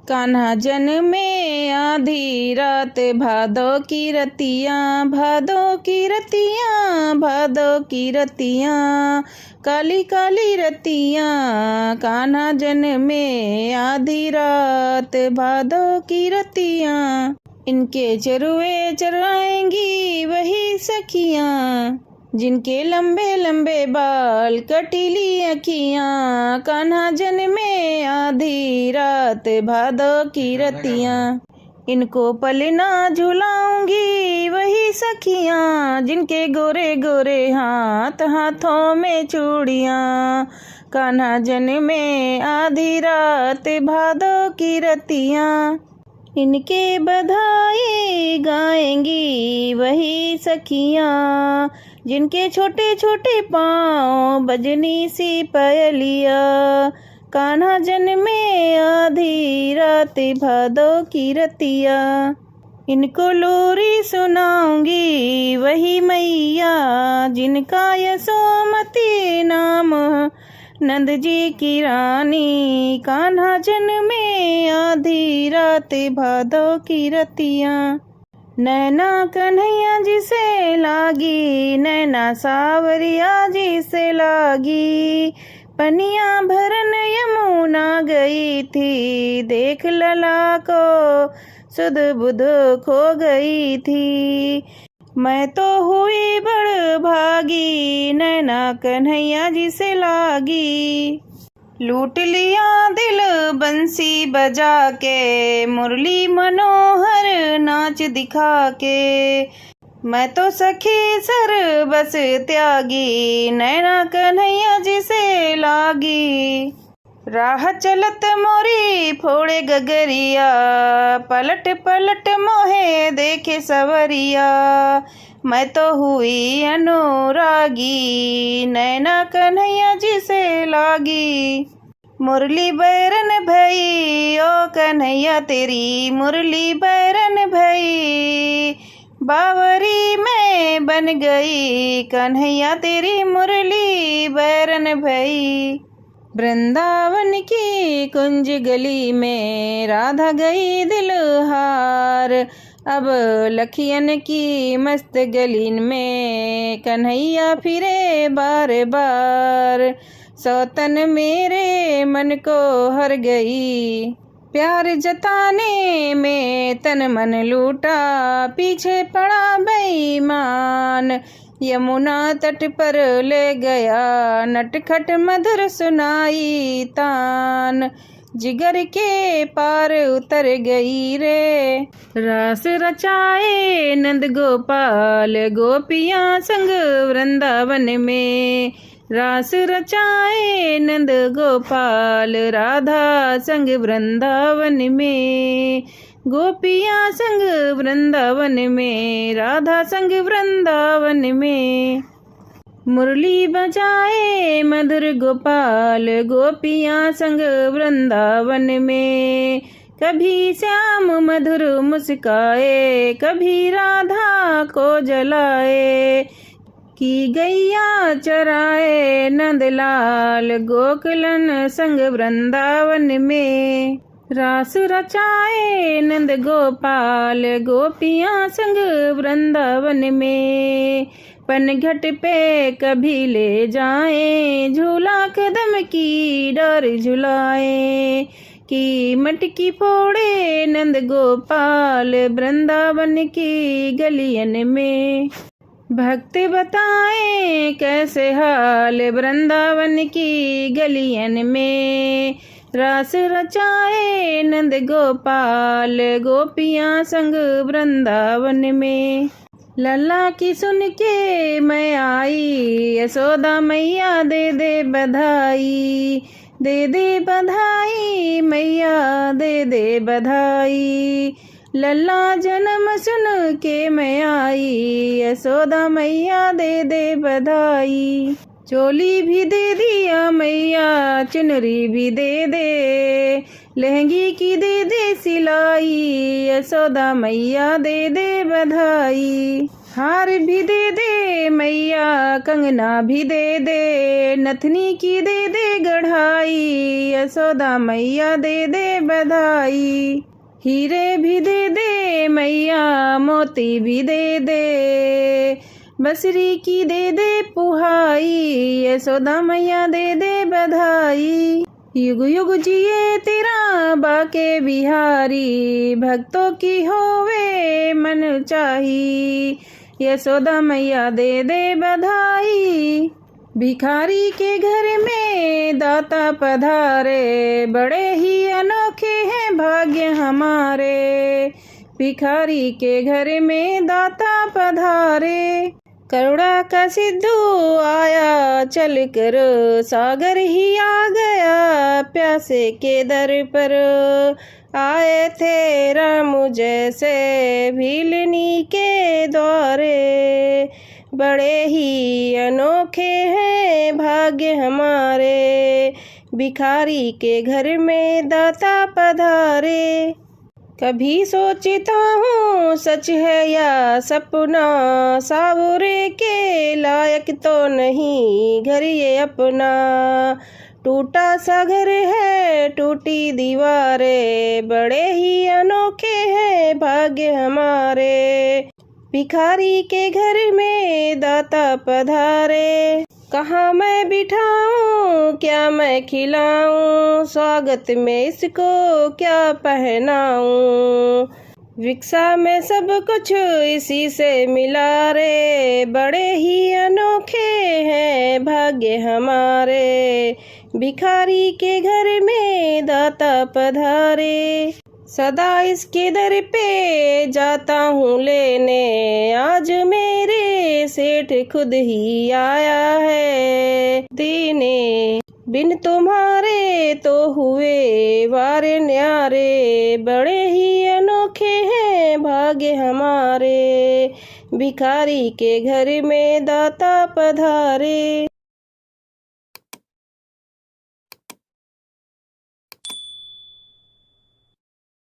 कान्हा जन्मे आधी रात, भादो की रतियाँ, भादो की रतियाँ, भादो की रतियाँ, काली काली रतियाँ। कान्हा जन्मे आधी रात, भादो की रतियाँ, इनके चरुए चराएंगी वही सखियाँ, जिनके लंबे लंबे बाल कटीली अखियाँ। कान्हा जन्मे आधी रात, भादो की रतियाँ, इनको पलना झुलाऊंगी वही सखियाँ, जिनके गोरे गोरे हाथ, हाथों में चूड़ियाँ। कान्हा जन्मे आधी रात, भादो की रतियाँ, इनके बधाई गाएंगी वही सखियाँ, जिनके छोटे छोटे पाँव बजनी सी पायलिया। कान्हा जन्मे आधी रात, भादो की रतिया, इनको लोरी सुनाऊंगी वही मैया, जिनका यशोमती नाम, नंद जी की रानी। कान्हा जन्मे आधी रात, भादो की रतिया, नैना कन्हैया जी से लागी, नैना सावरिया जी से लागी। पनिया भरन यमुना गई थी, देख लला को सुध बुध खो गई थी। मैं तो हुई बड़ भागी, नैना कन्हैया जी से लागी। लूट लिया दिल बंसी बजा के, मुरली मनोहर नाच दिखा के। मैं तो सखी सर बस त्यागी, नैना कन्हैया जी से लागी। राह चलत मोरी फोड़े गगरिया, पलट पलट मोहे देखे सवरिया। मैं तो हुई अनुरागी, नैना कन्हैया जी से लागी। मुरली बैरन भई ओ कन्हैया तेरी, मुरली बैरन भई। बावरी में बन गई कन्हैया तेरी, मुरली बैरन भई। वृंदावन की कुंज गली में राधा गई दिलहार, अब लखियन की मस्त गली में कन्हैया फिरे बार बार। सौतन मेरे मन को हर गई, प्यार जताने में तन मन लूटा, पीछे पड़ा बेईमान। यमुना तट पर ले गया, नटखट मधुर सुनाई तान। जिगर के पार उतर गई रे, रास रचाए नंद गोपाल, गोपियां संग वृंदावन में। रास रचाए नंद गोपाल, राधा संग वृंदावन में। गोपियां संग वृंदावन में, राधा संग वृंदावन में। मुरली बजाए मधुर गोपाल, गोपियां संग वृंदावन में। कभी श्याम मधुर मुस्काए, कभी राधा को जलाए। की गैया चराए नंदलाल, गोकुलन संग वृंदावन में। रास रचाए नंद गोपाल, गोपियां संग वृंदावन में। पनघट पे कभी ले जाए, झूला कदम की डोर झुलाए। की मटकी फोड़े नंद गोपाल, वृंदावन की गलियन में। भक्त बताए कैसे हाल, वृंदावन की गलियन में। रास रचाए नंद गोपाल, गोपियां संग वृंदावन में। लल्ला की सुन के मैं आई, यशोदा मैया दे दे बधाई। दे दे बधाई मैया, दे दे बधाई। लल्ला जन्म सुन के मैं आई, यशोदा मैया दे दे बधाई। चोली भी दे दिया मैया, चुनरी भी दे दे। लहंगी की दे दे सिलाई, यशोदा मैया दे दे बधाई। हार भी दे दे मैया, कंगना भी दे दे। नथनी की दे दे गढ़ाई, यशोदा मैया दे दे बधाई। हीरे भी दे दे मैया, मोती भी दे दे, बसरी की दे दे पुहाई, यशोदा मैया दे दे बधाई। युग युग जिए तेरा बाके बिहारी, भक्तों की होवे मन चाही, यशोदा मैया दे दे बधाई। भिखारी के घर में दाता पधारे, बड़े ही अनोखे हैं भाग्य हमारे, भिखारी के घर में दाता पधारे। करुणा का सिद्धू आया चल कर, सागर ही आ गया प्यासे के दर पर, आए थे राम जैसे भीलनी के द्वारे, बड़े ही अनोखे हैं भाग्य हमारे, भिखारी के घर में दाता पधारे। कभी सोचता हूँ सच है या सपना, सावरे के लायक तो नहीं घर ये अपना, टूटा सा घर है टूटी दीवारें, बड़े ही अनोखे हैं भाग्य हमारे, भिखारी के घर में दाता पधारे। कहाँ मैं बिठाऊं क्या मैं खिलाऊं, स्वागत में इसको क्या पहनाऊं, विक्सा में सब कुछ इसी से मिला रे, बड़े ही अनोखे हैं भाग्य हमारे, भिखारी के घर में दाता पधारे। सदा इसके दर पे जाता हूँ लेने, आज मेरे सेठ खुद ही आया है देने, बिन तुम्हारे तो हुए वारे न्यारे, बड़े ही अनोखे हैं भाग्य हमारे, भिखारी के घर में दाता पधारे।